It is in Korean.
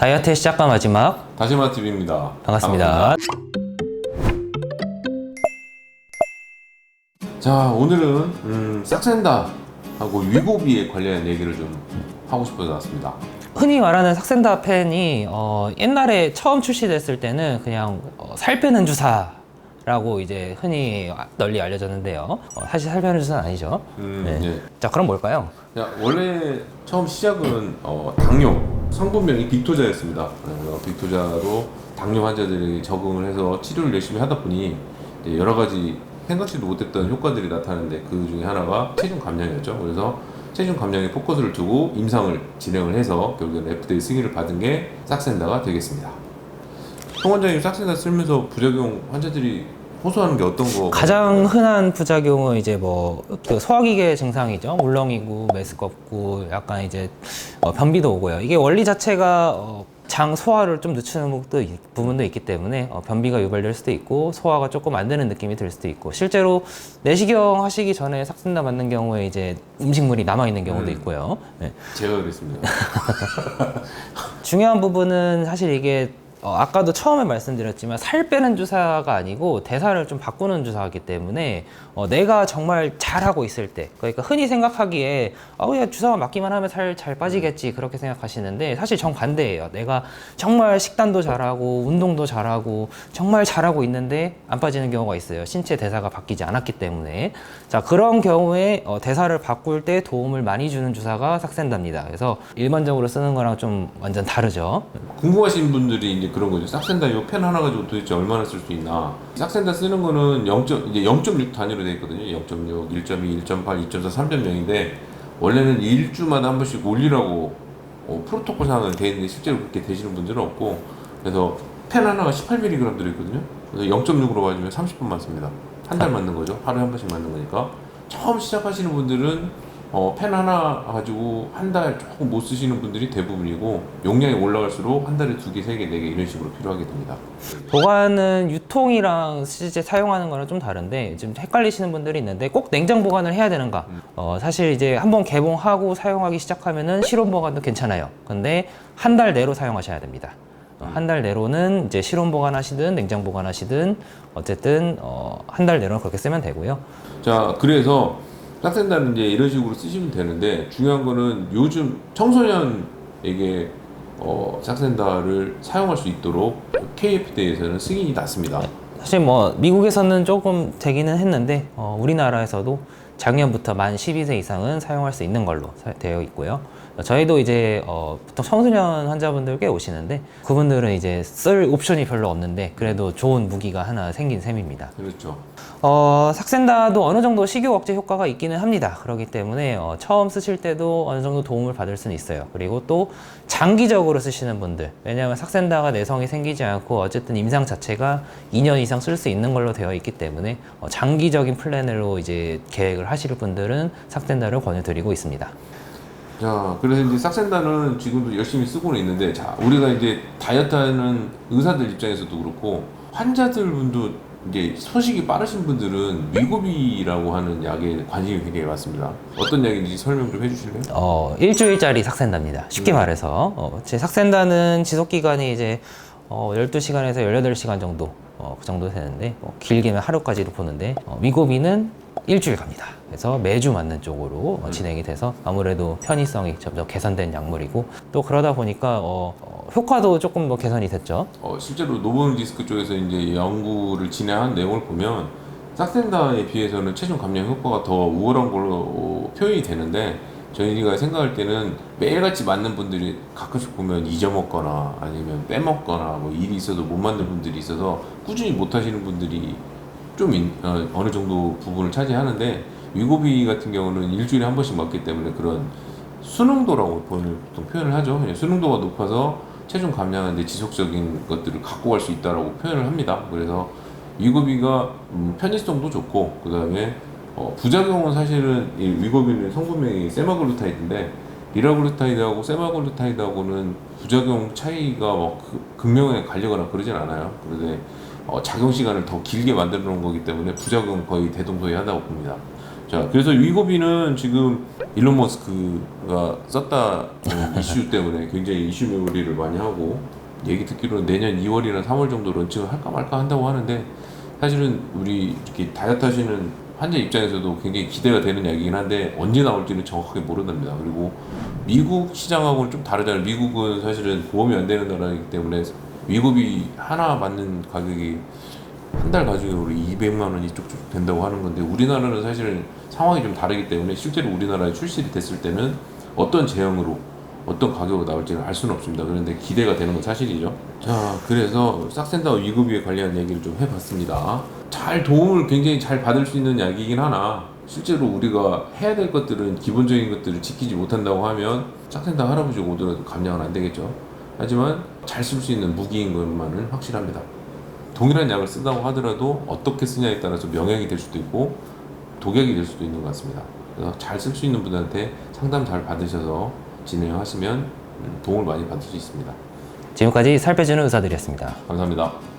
다이어트의 시작과 마지막 다시마TV입니다. 반갑습니다. 자, 오늘은 싹센다하고 위고비에 관련한 얘기를 좀 하고 싶어서 나왔습니다. 흔히 말하는 삭센다 펜이 옛날에 처음 출시됐을 때는 그냥 살 빼는 주사라고 이제 흔히 널리 알려졌는데요. 사실 살 빼는 주사는 아니죠. 네. 예. 자, 그럼 뭘까요? 자, 원래 처음 시작은 당뇨 성분명이 빅토자였습니다. 빅토자로 당뇨 환자들이 적응을 해서 치료를 열심히 하다 보니 이제 여러 가지 생각지도 못했던 효과들이 나타나는데 그 중에 하나가 체중 감량이었죠. 그래서 체중 감량에 포커스를 두고 임상을 진행을 해서 결국에는 FDA 승인을 받은 게 싹센다가 되겠습니다. 송 원장님, 싹센다 쓰면서 부작용 환자들이 호소하는 게 어떤 거? 가장 흔한 부작용은 이제 그 소화기계 증상이죠. 울렁이고 메스껍고 약간 이제 변비도 오고요. 이게 원리 자체가 장 소화를 좀 늦추는 부분도 있기 때문에 변비가 유발될 수도 있고 소화가 조금 안 되는 느낌이 들 수도 있고, 실제로 내시경 하시기 전에 삭센다 맞는 경우에 이제 음식물이 남아 있는 경우도 있고요. 네. 제가 그랬습니다. 중요한 부분은 사실 이게 아까도 처음에 말씀드렸지만 살 빼는 주사가 아니고 대사를 좀 바꾸는 주사이기 때문에 내가 정말 잘하고 있을 때, 그러니까 흔히 생각하기에 그냥 주사만 맞기만 하면 살 잘 빠지겠지 그렇게 생각하시는데, 사실 정반대예요. 내가 정말 식단도 잘하고 운동도 잘하고 정말 잘하고 있는데 안 빠지는 경우가 있어요. 신체 대사가 바뀌지 않았기 때문에. 자, 그런 경우에 대사를 바꿀 때 도움을 많이 주는 주사가 삭센다입니다. 그래서 일반적으로 쓰는 거랑 좀 완전 다르죠. 궁금하신 분들이 이제 그런 거죠. 싹센다 이 펜 하나 가지고 도대체 얼마나 쓸 수 있나? 싹센다 쓰는 거는 0.6 단위로 되어 있거든요. 0.6, 1.2, 1.8, 2.4, 3.0인데 원래는 1주마다 한 번씩 올리라고 프로토콜상은 되어 있는데 실제로 그렇게 되시는 분들은 없고, 그래서 펜 하나가 18mg 들어있거든요. 그래서 0.6으로 맞으면 30분 맞습니다. 한 달 맞는 거죠. 하루에 한 번씩 맞는 거니까. 처음 시작하시는 분들은 펜 하나 가지고 한 달 조금 못 쓰시는 분들이 대부분이고, 용량이 올라갈수록 한 달에 2개, 3개, 4개 이런 식으로 필요하게 됩니다. 보관은 유통이랑 실제 사용하는 거랑 좀 다른데 좀 헷갈리시는 분들이 있는데, 꼭 냉장 보관을 해야 되는가? 사실 이제 한번 개봉하고 사용하기 시작하면은 실온 보관도 괜찮아요. 근데 한 달 내로 사용하셔야 됩니다. 한 달 내로는 이제 실온 보관하시든 냉장 보관하시든 어쨌든 한 달 내로는 그렇게 쓰면 되고요. 자, 그래서 싹센다는 이제 이런 식으로 쓰시면 되는데, 중요한 거는 요즘 청소년에게 싹센다를 사용할 수 있도록 KFDA에서는 승인이 났습니다. 사실 미국에서는 조금 되기는 했는데 우리나라에서도 작년부터 만 12세 이상은 사용할 수 있는 걸로 되어 있고요. 저희도 이제 보통 청소년 환자분들 꽤 오시는데 그분들은 이제 쓸 옵션이 별로 없는데 그래도 좋은 무기가 하나 생긴 셈입니다. 그렇죠. 삭센다도 어느 정도 식욕 억제 효과가 있기는 합니다. 그렇기 때문에 처음 쓰실 때도 어느 정도 도움을 받을 수는 있어요. 그리고 또 장기적으로 쓰시는 분들, 왜냐하면 삭센다가 내성이 생기지 않고 어쨌든 임상 자체가 2년 이상 쓸 수 있는 걸로 되어 있기 때문에 장기적인 플랜으로 이제 계획을 하실 분들은 삭센다를 권유드리고 있습니다. 자, 그래서 이제 싹센다는 지금도 열심히 쓰고는 있는데, 자, 우리가 이제 다이어트하는 의사들 입장에서도 그렇고 환자들분도 이제 소식이 빠르신 분들은 위고비라고 하는 약에 관심이 굉장히 많습니다. 어떤 약인지 설명 좀 해주실래요? 일주일짜리 삭센다입니다. 쉽게 말해서 제 삭센다는 지속 기간이 이제 12시간에서 18시간 정도 그 정도 되는데 길게면 하루까지도 보는데 위고비는 일주일 갑니다. 그래서 매주 맞는 쪽으로 진행이 돼서 아무래도 편의성이 점점 개선된 약물이고, 또 그러다 보니까 효과도 조금 더 개선이 됐죠. 실제로 노보논디스크 쪽에서 이제 연구를 진행한 내용을 보면 싹센다에 비해서는 체중 감량 효과가 더 우월한 걸로 표현이 되는데, 저희가 생각할 때는 매일같이 맞는 분들이 가끔씩 보면 잊어먹거나 아니면 빼먹거나 일이 있어도 못 맞는 분들이 있어서 꾸준히 못 하시는 분들이 좀 어느 정도 부분을 차지하는데, 위고비 같은 경우는 일주일에 한 번씩 맞기 때문에 그런 수능도라고 보통 표현을 하죠. 수능도가 높아서 체중 감량하는데 지속적인 것들을 갖고 갈 수 있다라고 표현을 합니다. 그래서 위고비가 편의성도 좋고, 그 다음에 부작용은 사실은 이 위고비는 성분명이 세마글루타이드인데, 리라글루타이드하고 세마글루타이드하고는 부작용 차이가 극명하게 갈리거나 그러진 않아요. 그런데 작용 시간을 더 길게 만들어 놓은 거기 때문에 부작용 거의 대동소이하다고 봅니다. 자, 그래서 위고비는 지금 일론 머스크가 썼다 이슈 때문에 굉장히 이슈 메모리를 많이 하고 얘기 듣기로는 내년 2월이나 3월 정도 런칭을 할까 말까 한다고 하는데 사실은 우리 이렇게 다이어트 하시는 환자 입장에서도 굉장히 기대가 되는 약이긴 한데 언제 나올지는 정확하게 모른답니다. 그리고 미국 시장하고는 좀 다르잖아요. 미국은 사실은 보험이 안 되는 나라이기 때문에 위고비 하나 맞는 가격이 한 달 가지고 우리 200만 원 이쪽 된다고 하는 건데 우리나라는 사실 상황이 좀 다르기 때문에 실제로 우리나라에 출시를 됐을 때는 어떤 제형으로 어떤 가격으로 나올지는 알 수는 없습니다. 그런데 기대가 되는 건 사실이죠. 자, 그래서 싹센다와 위고비에 관련 얘기를 좀 해봤습니다. 잘 도움을 굉장히 잘 받을 수 있는 약이긴 하나 실제로 우리가 해야 될 것들은 기본적인 것들을 지키지 못한다고 하면 싹센다 할아버지가 오더라도 감량은 안 되겠죠. 하지만 잘 쓸 수 있는 무기인 것만은 확실합니다. 동일한 약을 쓴다고 하더라도 어떻게 쓰냐에 따라서 명약이 될 수도 있고 독약이 될 수도 있는 것 같습니다. 그래서 잘 쓸 수 있는 분한테 상담 잘 받으셔서 진행하시면 도움을 많이 받을 수 있습니다. 지금까지 살 빼주는 의사들이었습니다. 감사합니다.